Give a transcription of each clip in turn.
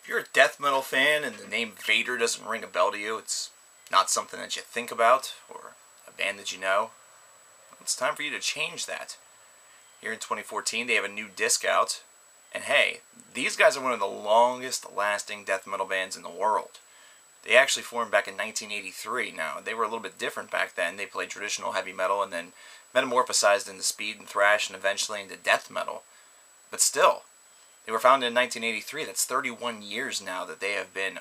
If you're a death metal fan and the name Vader doesn't ring a bell to you, it's not something that you think about, or a band that you know, it's time for you to change that. Here in 2014, they have a new disc out, and hey, these guys are one of the longest lasting death metal bands in the world. They actually formed back in 1983. Now, they were a little bit different back then. They played traditional heavy metal and then metamorphosized into speed and thrash and eventually into death metal. But still, they were founded in 1983. That's 31 years now that they have been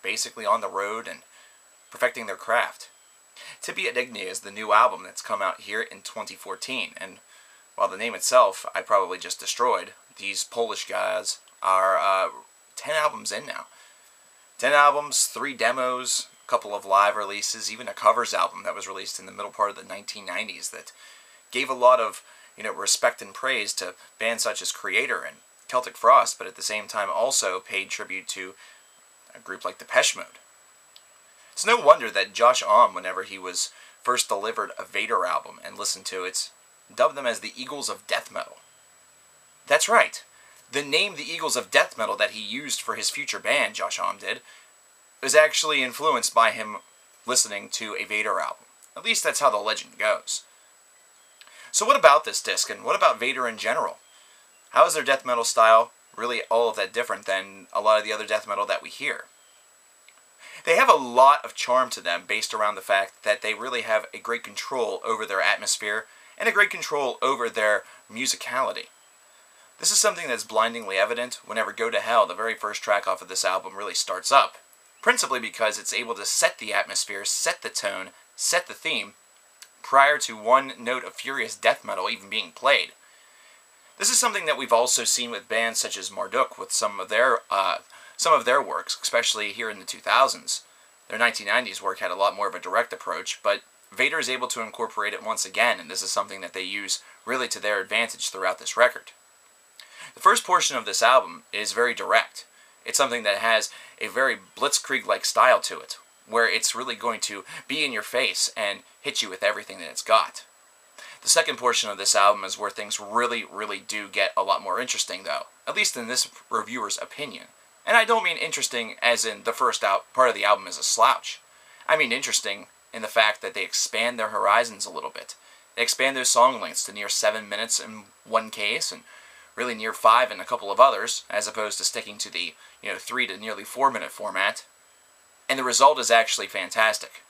basically on the road and perfecting their craft. Tibi and Igni is the new album that's come out here in 2014. And while the name itself I probably just destroyed, these Polish guys are 10 albums in now. 10 albums, 3 demos, a couple of live releases, even a covers album that was released in the middle part of the 1990s that gave a lot of respect and praise to bands such as Creator and Celtic Frost, but at the same time also paid tribute to a group like Depeche Mode. It's no wonder that Josh Homme, whenever he was first delivered a Vader album and listened to it, dubbed them as the Eagles of Death Metal. That's right. The name the Eagles of Death Metal that he used for his future band, Josh Homme did, was actually influenced by him listening to a Vader album. At least that's how the legend goes. So what about this disc, and what about Vader in general? How is their death metal style really all of that different than a lot of the other death metal that we hear? They have a lot of charm to them based around the fact that they really have a great control over their atmosphere and a great control over their musicality. This is something that's blindingly evident whenever Go to Hell, the very first track off of this album, really starts up, principally because it's able to set the atmosphere, set the tone, set the theme, prior to one note of furious death metal even being played. This is something that we've also seen with bands such as Marduk with some of their works, especially here in the 2000s. Their 1990s work had a lot more of a direct approach, but Vader is able to incorporate it once again, and this is something that they use really to their advantage throughout this record. The first portion of this album is very direct. It's something that has a very blitzkrieg-like style to it, where it's really going to be in your face and hit you with everything that it's got. The second portion of this album is where things really, really do get a lot more interesting, though, at least in this reviewer's opinion. And I don't mean interesting as in the first part of the album is a slouch. I mean interesting in the fact that they expand their horizons a little bit. They expand those song lengths to near 7 minutes in one case, and really near 5 in a couple of others, as opposed to sticking to the 3 to nearly 4 minute format. And the result is actually fantastic.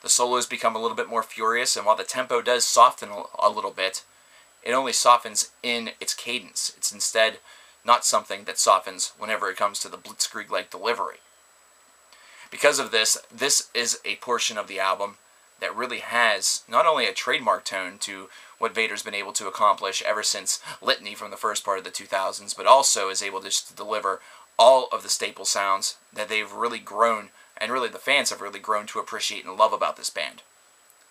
The solos become a little bit more furious, and while the tempo does soften a little bit, it only softens in its cadence. It's instead not something that softens whenever it comes to the blitzkrieg-like delivery. Because of this, this is a portion of the album that really has not only a trademark tone to what Vader's been able to accomplish ever since Litany from the first part of the 2000s, but also is able to deliver all of the staple sounds that they've really grown, and really the fans have really grown to appreciate and love about this band.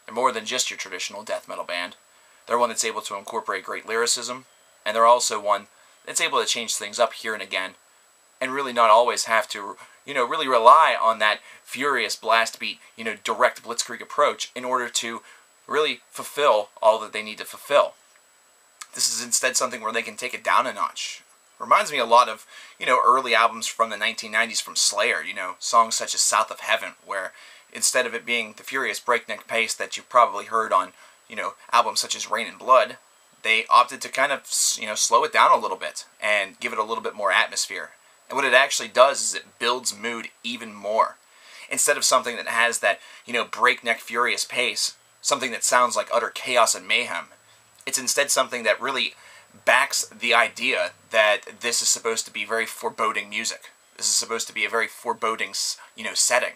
They're more than just your traditional death metal band. They're one that's able to incorporate great lyricism, and they're also one that's able to change things up here and again, and really not always have to, really rely on that furious blast beat, direct blitzkrieg approach in order to really fulfill all that they need to fulfill. This is instead something where they can take it down a notch. Reminds me a lot of, early albums from the 1990s from Slayer, songs such as South of Heaven, where instead of it being the furious breakneck pace that you've probably heard on, albums such as Rain and Blood, they opted to kind of, slow it down a little bit and give it a little bit more atmosphere. And what it actually does is it builds mood even more. Instead of something that has that, breakneck furious pace, something that sounds like utter chaos and mayhem, it's instead something that really backs the idea that this is supposed to be very foreboding music. This is supposed to be a very foreboding, setting.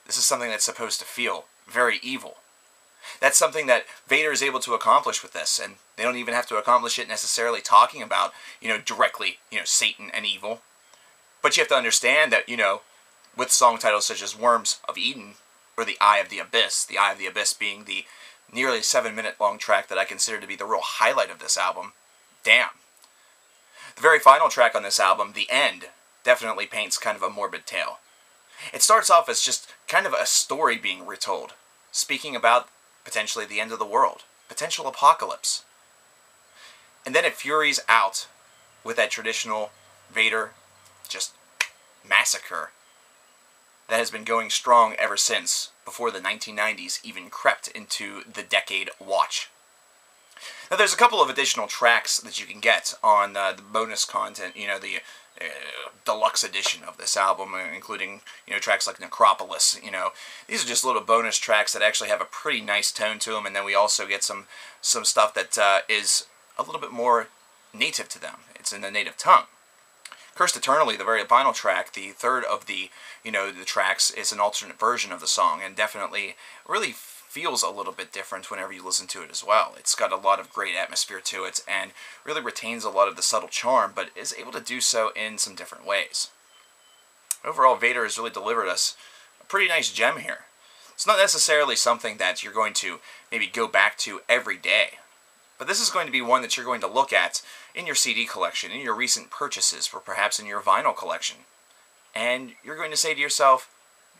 This is something that's supposed to feel very evil. That's something that Vader is able to accomplish with this, and they don't even have to accomplish it necessarily talking about, directly, Satan and evil. But you have to understand that, with song titles such as Worms of Eden, or The Eye of the Abyss being the nearly 7 minute long track that I consider to be the real highlight of this album, damn. The very final track on this album, The End, definitely paints kind of a morbid tale. It starts off as just kind of a story being retold, speaking about potentially the end of the world, potential apocalypse. And then it furies out with that traditional Vader just massacre that has been going strong ever since, before the 1990s even crept into the decade watch. Now, there's a couple of additional tracks that you can get on the bonus content, the deluxe edition of this album, including, tracks like Necropolis. These are just little bonus tracks that actually have a pretty nice tone to them, and then we also get some stuff that is a little bit more native to them. It's in the native tongue. Cursed Eternally, the very final track, the third of the tracks, is an alternate version of the song, and definitely really feels a little bit different whenever you listen to it as well. It's got a lot of great atmosphere to it, and really retains a lot of the subtle charm, but is able to do so in some different ways. Overall, Vader has really delivered us a pretty nice gem here. It's not necessarily something that you're going to maybe go back to every day, but this is going to be one that you're going to look at in your CD collection, in your recent purchases, or perhaps in your vinyl collection. And you're going to say to yourself,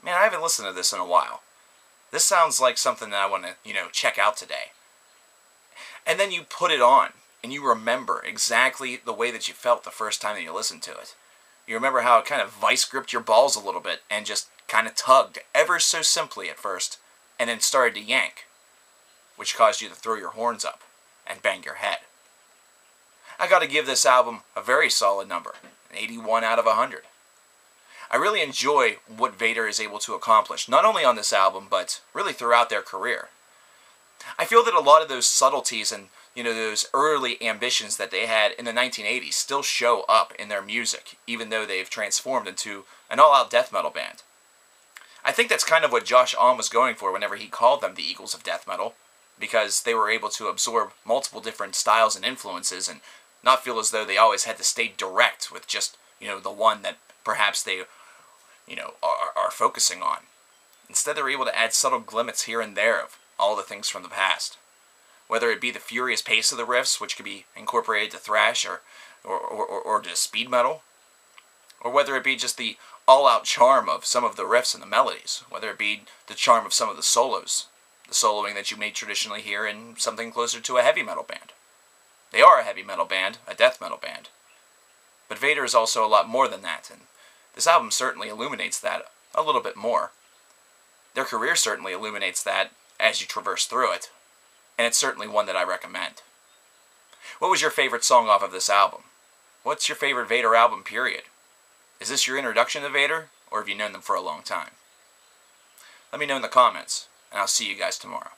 man, I haven't listened to this in a while. This sounds like something that I want to, check out today. And then you put it on, and you remember exactly the way that you felt the first time that you listened to it. You remember how it kind of vice gripped your balls a little bit, and just kind of tugged ever so simply at first, and then started to yank, which caused you to throw your horns up and bang your head. I got to give this album a very solid number, an 81 out of 100. I really enjoy what Vader is able to accomplish, not only on this album, but really throughout their career. I feel that a lot of those subtleties and, those early ambitions that they had in the 1980s still show up in their music, even though they've transformed into an all-out death metal band. I think that's kind of what Josh Ahm was going for whenever he called them the Eagles of Death Metal, because they were able to absorb multiple different styles and influences and not feel as though they always had to stay direct with just, the one that perhaps they, are focusing on. Instead, they're able to add subtle glimmers here and there of all the things from the past. Whether it be the furious pace of the riffs, which could be incorporated to thrash or to speed metal, or whether it be just the all-out charm of some of the riffs and the melodies, whether it be the charm of some of the solos, the soloing that you may traditionally hear in something closer to a heavy metal band. They are a heavy metal band, a death metal band. But Vader is also a lot more than that, and this album certainly illuminates that a little bit more. Their career certainly illuminates that as you traverse through it, and it's certainly one that I recommend. What was your favorite song off of this album? What's your favorite Vader album, period? Is this your introduction to Vader, or have you known them for a long time? Let me know in the comments, and I'll see you guys tomorrow.